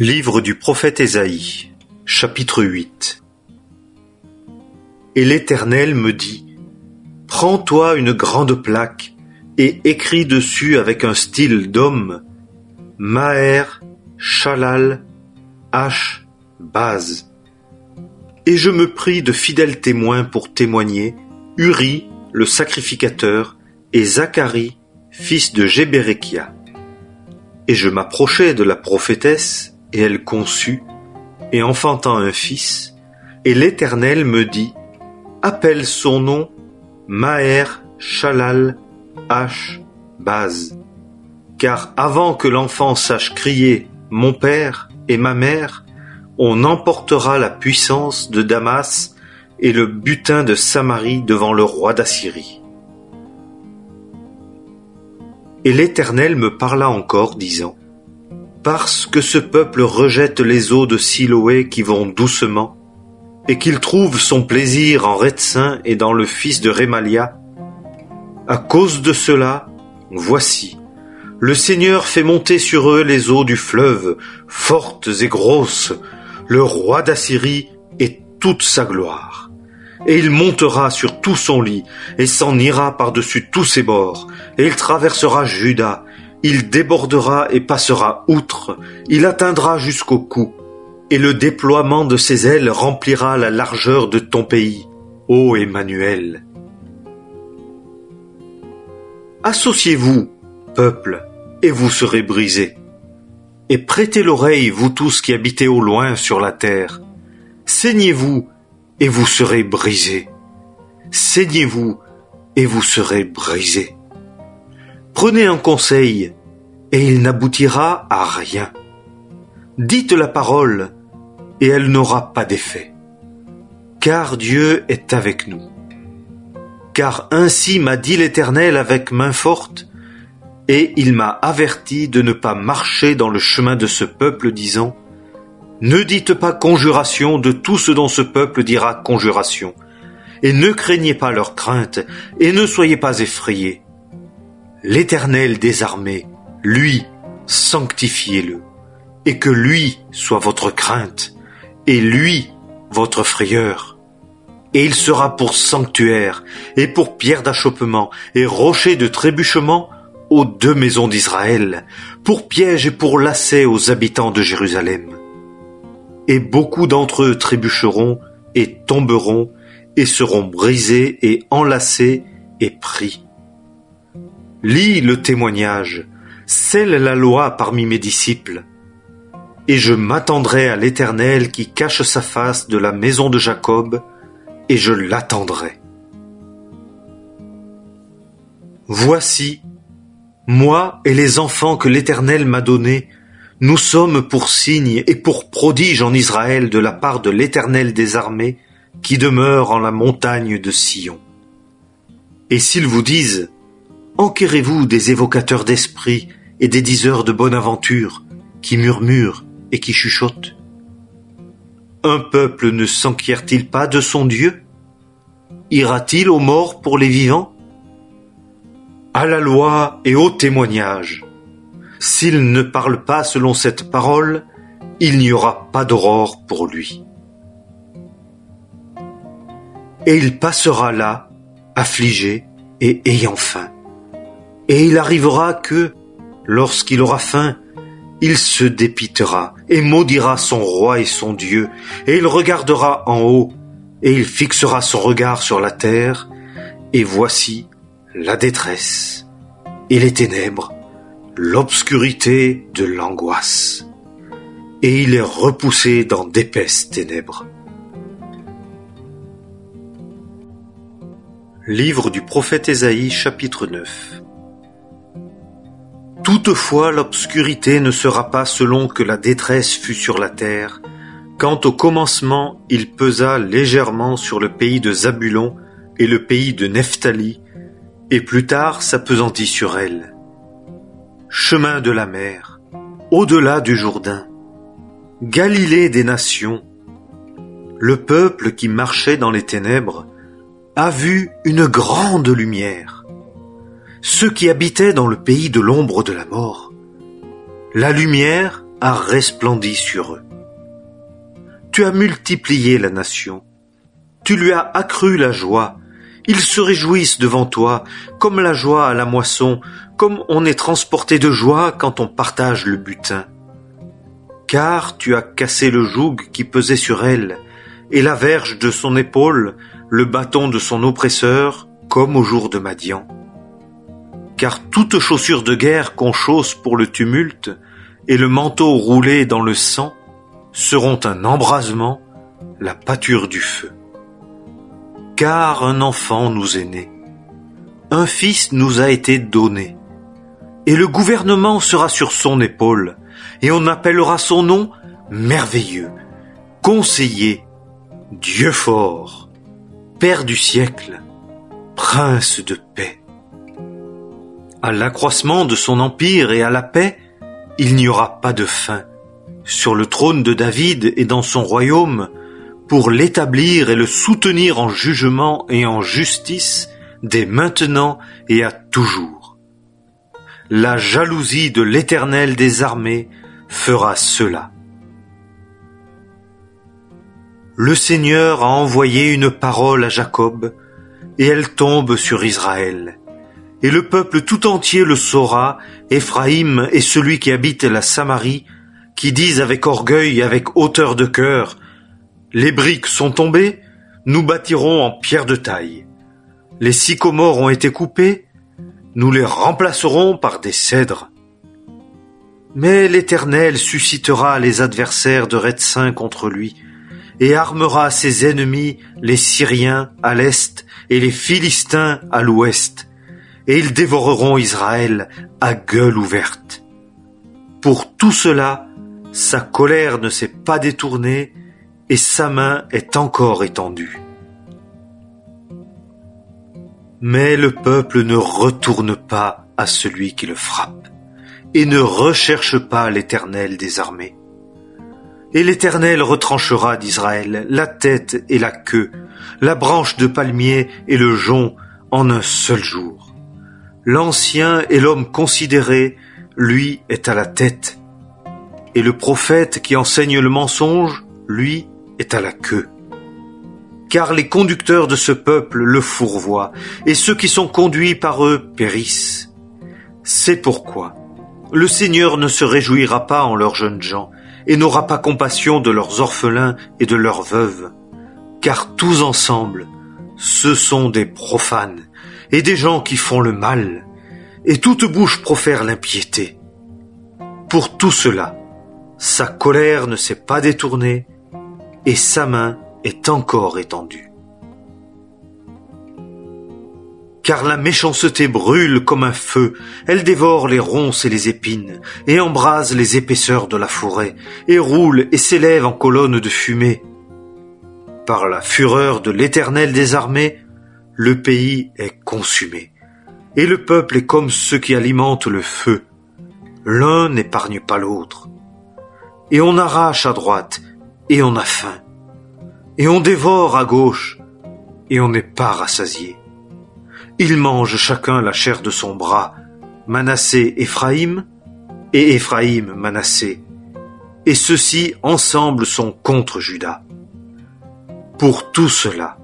Livre du prophète Ésaïe, chapitre 8. Et l'Éternel me dit, « Prends-toi une grande plaque et écris dessus avec un style d'homme, Maher, Shalal, H, Baz. » Et je me pris de fidèles témoins pour témoigner, Uri, le sacrificateur, et Zacharie, fils de Jébérekia. Et je m'approchai de la prophétesse, et elle conçut, et enfantant un fils, et l'Éternel me dit, « Appelle son nom Maher, Shalal, H, Baz. Car avant que l'enfant sache crier « Mon père et ma mère », on emportera la puissance de Damas et le butin de Samarie devant le roi d'Assyrie. » Et l'Éternel me parla encore, disant, « Parce que ce peuple rejette les eaux de Siloé qui vont doucement, et qu'il trouve son plaisir en Rétsin et dans le fils de Rémalia, à cause de cela, voici, le Seigneur fait monter sur eux les eaux du fleuve, fortes et grosses, le roi d'Assyrie et toute sa gloire. Et il montera sur tout son lit, et s'en ira par-dessus tous ses bords, et il traversera Juda, il débordera et passera outre, il atteindra jusqu'au cou, et le déploiement de ses ailes remplira la largeur de ton pays, ô Emmanuel. Associez-vous, peuple, et vous serez brisés. Et prêtez l'oreille, vous tous qui habitez au loin sur la terre. Saignez-vous, et vous serez brisés. Saignez-vous, et vous serez brisés. Prenez un conseil, et il n'aboutira à rien. Dites la parole, et elle n'aura pas d'effet. Car Dieu est avec nous. Car ainsi m'a dit l'Éternel avec main forte, et il m'a averti de ne pas marcher dans le chemin de ce peuple, disant, « Ne dites pas conjuration de tout ce dont ce peuple dira conjuration, et ne craignez pas leur crainte, et ne soyez pas effrayés. L'Éternel des armées, lui, sanctifiez-le, et que lui soit votre crainte, et lui votre frayeur. Et il sera pour sanctuaire, et pour pierre d'achoppement, et rocher de trébuchement aux deux maisons d'Israël, pour piège et pour lacet aux habitants de Jérusalem. Et beaucoup d'entre eux trébucheront, et tomberont, et seront brisés, et enlacés, et pris. Lis le témoignage, scelle la loi parmi mes disciples, et je m'attendrai à l'Éternel qui cache sa face de la maison de Jacob, et je l'attendrai. Voici, moi et les enfants que l'Éternel m'a donnés, nous sommes pour signe et pour prodige en Israël de la part de l'Éternel des armées, qui demeure en la montagne de Sion. Et s'ils vous disent, enquérez-vous des évocateurs d'esprit et des diseurs de bonne aventure, qui murmurent et qui chuchotent. Un peuple ne s'enquiert-il pas de son Dieu? Ira-t-il aux morts pour les vivants? À la loi et au témoignage. S'il ne parle pas selon cette parole, il n'y aura pas d'aurore pour lui. Et il passera là, affligé et ayant faim. Et il arrivera que, lorsqu'il aura faim, il se dépitera et maudira son roi et son Dieu, et il regardera en haut, et il fixera son regard sur la terre, et voici la détresse, et les ténèbres, l'obscurité de l'angoisse, et il est repoussé dans d'épaisses ténèbres. Livre du prophète Ésaïe, chapitre 9. Toutefois l'obscurité ne sera pas selon que la détresse fut sur la terre, quand au commencement il pesa légèrement sur le pays de Zabulon et le pays de Nephtali, et plus tard s'appesantit sur elle. Chemin de la mer, au-delà du Jourdain, Galilée des nations, le peuple qui marchait dans les ténèbres a vu une grande lumière. Ceux qui habitaient dans le pays de l'ombre de la mort, la lumière a resplendi sur eux. Tu as multiplié la nation, tu lui as accru la joie, ils se réjouissent devant toi, comme la joie à la moisson, comme on est transporté de joie quand on partage le butin. Car tu as cassé le joug qui pesait sur elle, et la verge de son épaule, le bâton de son oppresseur, comme au jour de Madian. Car toute chaussure de guerre qu'on chausse pour le tumulte, et le manteau roulé dans le sang, seront un embrasement, la pâture du feu. Car un enfant nous est né, un fils nous a été donné, et le gouvernement sera sur son épaule, et on appellera son nom merveilleux, conseiller, Dieu fort, Père du siècle, Prince de paix. À l'accroissement de son empire et à la paix, il n'y aura pas de fin, sur le trône de David et dans son royaume, pour l'établir et le soutenir en jugement et en justice, dès maintenant et à toujours. La jalousie de l'Éternel des armées fera cela. Le Seigneur a envoyé une parole à Jacob, et elle tombe sur Israël. Et le peuple tout entier le saura, Éphraïm et celui qui habite la Samarie, qui disent avec orgueil et avec hauteur de cœur, les briques sont tombées, nous bâtirons en pierre de taille. Les sycomores ont été coupés, nous les remplacerons par des cèdres. Mais l'Éternel suscitera les adversaires de Rétsin contre lui, et armera ses ennemis, les Syriens à l'est et les Philistins à l'ouest, et ils dévoreront Israël à gueule ouverte. Pour tout cela, sa colère ne s'est pas détournée, et sa main est encore étendue. Mais le peuple ne retourne pas à celui qui le frappe, et ne recherche pas l'Éternel des armées. Et l'Éternel retranchera d'Israël la tête et la queue, la branche de palmier et le jonc en un seul jour. L'ancien et l'homme considéré, lui est à la tête, et le prophète qui enseigne le mensonge, lui est à la queue. Car les conducteurs de ce peuple le fourvoient, et ceux qui sont conduits par eux périssent. C'est pourquoi le Seigneur ne se réjouira pas en leurs jeunes gens, et n'aura pas compassion de leurs orphelins et de leurs veuves, car tous ensemble, ce sont des profanes, et des gens qui font le mal, et toute bouche profère l'impiété. Pour tout cela, sa colère ne s'est pas détournée, et sa main est encore étendue. Car la méchanceté brûle comme un feu, elle dévore les ronces et les épines, et embrase les épaisseurs de la forêt, et roule et s'élève en colonne de fumée. Par la fureur de l'Éternel des armées, le pays est consumé, et le peuple est comme ceux qui alimentent le feu. L'un n'épargne pas l'autre. Et on arrache à droite, et on a faim. Et on dévore à gauche, et on n'est pas rassasié. Ils mangent chacun la chair de son bras, Manassé Éphraïm, et Éphraïm Manassé, et ceux-ci ensemble sont contre Juda. Pour tout cela,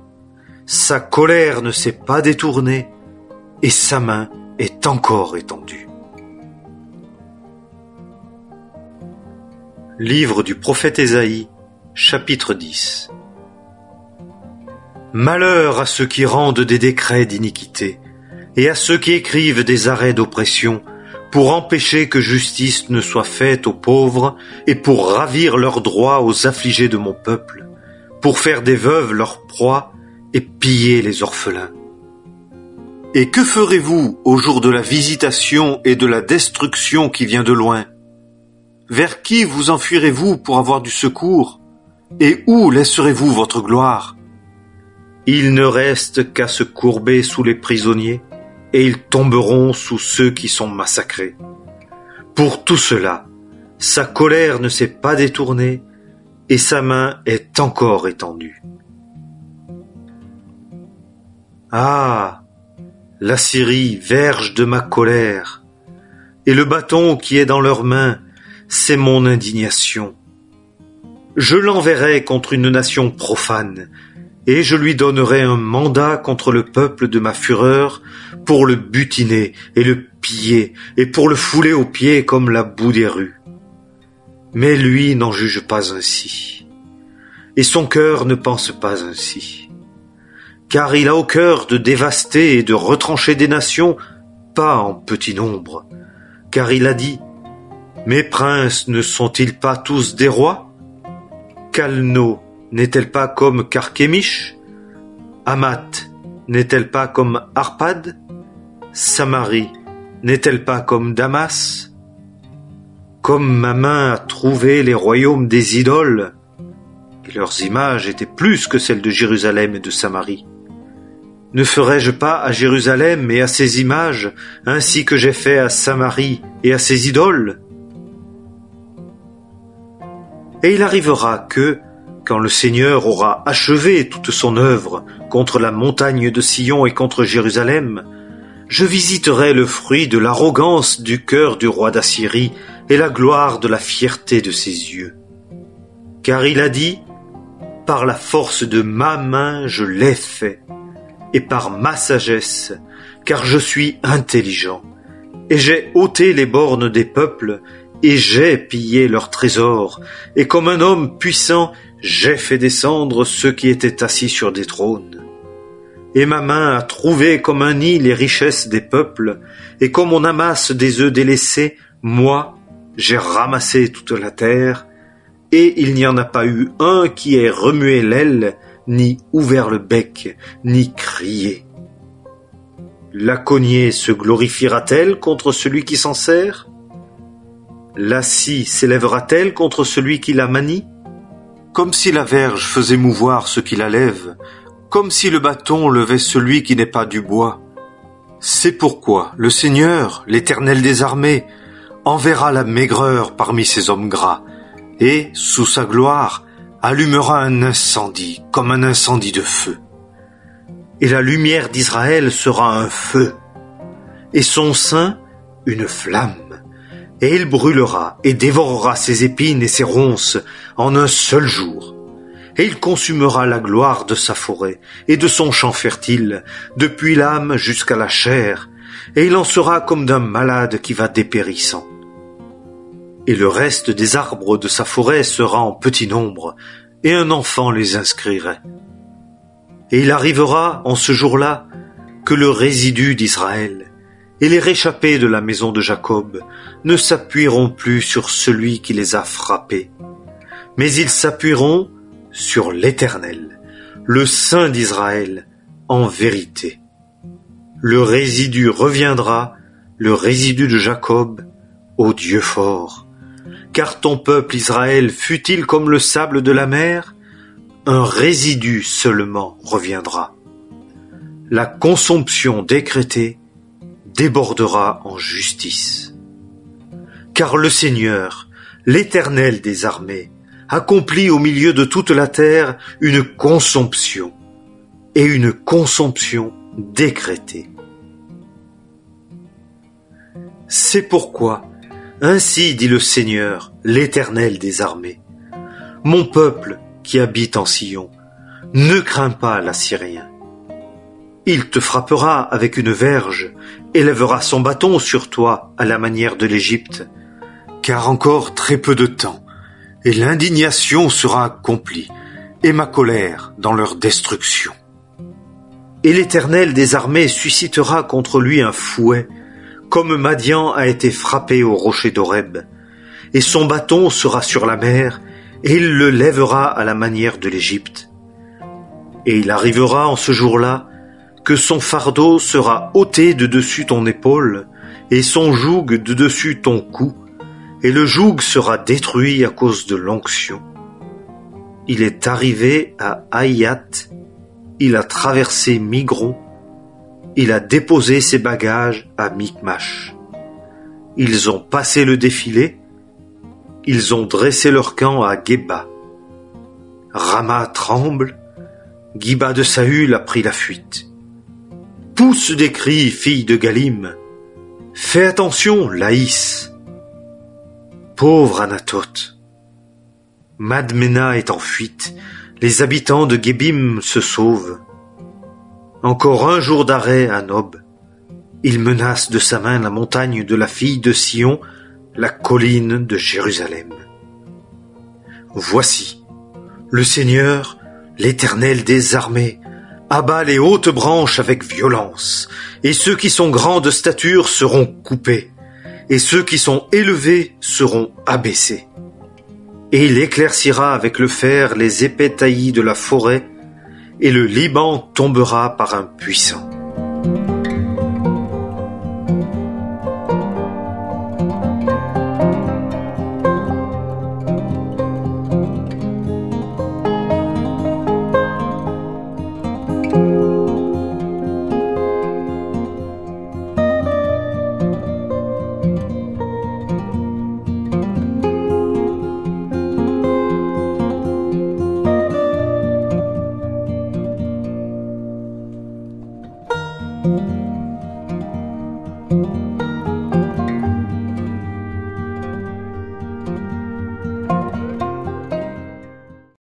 sa colère ne s'est pas détournée, et sa main est encore étendue. Livre du prophète Ésaïe, chapitre 10. Malheur à ceux qui rendent des décrets d'iniquité, et à ceux qui écrivent des arrêts d'oppression, pour empêcher que justice ne soit faite aux pauvres, et pour ravir leurs droits aux affligés de mon peuple, pour faire des veuves leur proie, et piller les orphelins. Et que ferez-vous au jour de la visitation et de la destruction qui vient de loin? Vers qui vous enfuirez-vous pour avoir du secours? Et où laisserez-vous votre gloire? Il ne reste qu'à se courber sous les prisonniers, et ils tomberont sous ceux qui sont massacrés. Pour tout cela, sa colère ne s'est pas détournée, et sa main est encore étendue. Ah! La Syrie, verge de ma colère, et le bâton qui est dans leurs mains, c'est mon indignation. Je l'enverrai contre une nation profane, et je lui donnerai un mandat contre le peuple de ma fureur pour le butiner et le piller et pour le fouler aux pieds comme la boue des rues. Mais lui n'en juge pas ainsi, et son cœur ne pense pas ainsi, car il a au cœur de dévaster et de retrancher des nations, pas en petit nombre, car il a dit: mes princes ne sont-ils pas tous des rois? Calno n'est-elle pas comme Carchemish? Hamath n'est-elle pas comme Arpad? Samarie n'est-elle pas comme Damas? Comme ma main a trouvé les royaumes des idoles, et leurs images étaient plus que celles de Jérusalem et de Samarie, ne ferai-je pas à Jérusalem et à ses images ainsi que j'ai fait à Samarie et à ses idoles? Et il arrivera que, quand le Seigneur aura achevé toute son œuvre contre la montagne de Sion et contre Jérusalem, je visiterai le fruit de l'arrogance du cœur du roi d'Assyrie et la gloire de la fierté de ses yeux. Car il a dit: par la force de ma main je l'ai fait, et par ma sagesse, car je suis intelligent, et j'ai ôté les bornes des peuples, et j'ai pillé leurs trésors, et comme un homme puissant, j'ai fait descendre ceux qui étaient assis sur des trônes. Et ma main a trouvé comme un nid les richesses des peuples, et comme on amasse des œufs délaissés, moi, j'ai ramassé toute la terre, et il n'y en a pas eu un qui ait remué l'aile, ni ouvert le bec, ni crié. La cognée se glorifiera-t-elle contre celui qui s'en sert? La scie s'élèvera-t-elle contre celui qui la manie? Comme si la verge faisait mouvoir ceux qui la lèvent, comme si le bâton levait celui qui n'est pas du bois. C'est pourquoi le Seigneur, l'Éternel des armées, enverra la maigreur parmi ses hommes gras, et, sous sa gloire, allumera un incendie comme un incendie de feu. Et la lumière d'Israël sera un feu, et son sein une flamme. Et il brûlera et dévorera ses épines et ses ronces en un seul jour. Et il consumera la gloire de sa forêt et de son champ fertile, depuis l'âme jusqu'à la chair, et il en sera comme d'un malade qui va dépérissant. Et le reste des arbres de sa forêt sera en petit nombre, et un enfant les inscrirait. Et il arrivera en ce jour-là que le résidu d'Israël et les réchappés de la maison de Jacob ne s'appuieront plus sur celui qui les a frappés, mais ils s'appuieront sur l'Éternel, le Saint d'Israël, en vérité. Le résidu reviendra, le résidu de Jacob, au Dieu fort. Car ton peuple Israël fut-il comme le sable de la mer? Un résidu seulement reviendra. La consomption décrétée débordera en justice. Car le Seigneur, l'Éternel des armées, accomplit au milieu de toute la terre une consomption, et une consomption décrétée. C'est pourquoi, ainsi dit le Seigneur, l'Éternel des armées, mon peuple qui habite en Sion, ne crains pas l'Assyrien. Il te frappera avec une verge, élèvera son bâton sur toi à la manière de l'Égypte, car encore très peu de temps, et l'indignation sera accomplie, et ma colère dans leur destruction. Et l'Éternel des armées suscitera contre lui un fouet, comme Madian a été frappé au rocher d'Horeb, et son bâton sera sur la mer, et il le lèvera à la manière de l'Égypte. Et il arrivera en ce jour-là que son fardeau sera ôté de dessus ton épaule, et son joug de dessus ton cou, et le joug sera détruit à cause de l'onction. Il est arrivé à Haïat, il a traversé Migron, il a déposé ses bagages à Micmash. Ils ont passé le défilé, ils ont dressé leur camp à Geba. Rama tremble, Giba de Saül a pris la fuite. Pousse des cris, fille de Galim. Fais attention, Laïs. Pauvre Anathoth. Madmena est en fuite, les habitants de Gebim se sauvent. Encore un jour d'arrêt à Nob. Il menace de sa main la montagne de la fille de Sion, la colline de Jérusalem. Voici, le Seigneur, l'Éternel des armées, abat les hautes branches avec violence, et ceux qui sont grands de stature seront coupés, et ceux qui sont élevés seront abaissés. Et il éclaircira avec le fer les épais taillis de la forêt, et le Liban tombera par un puissant.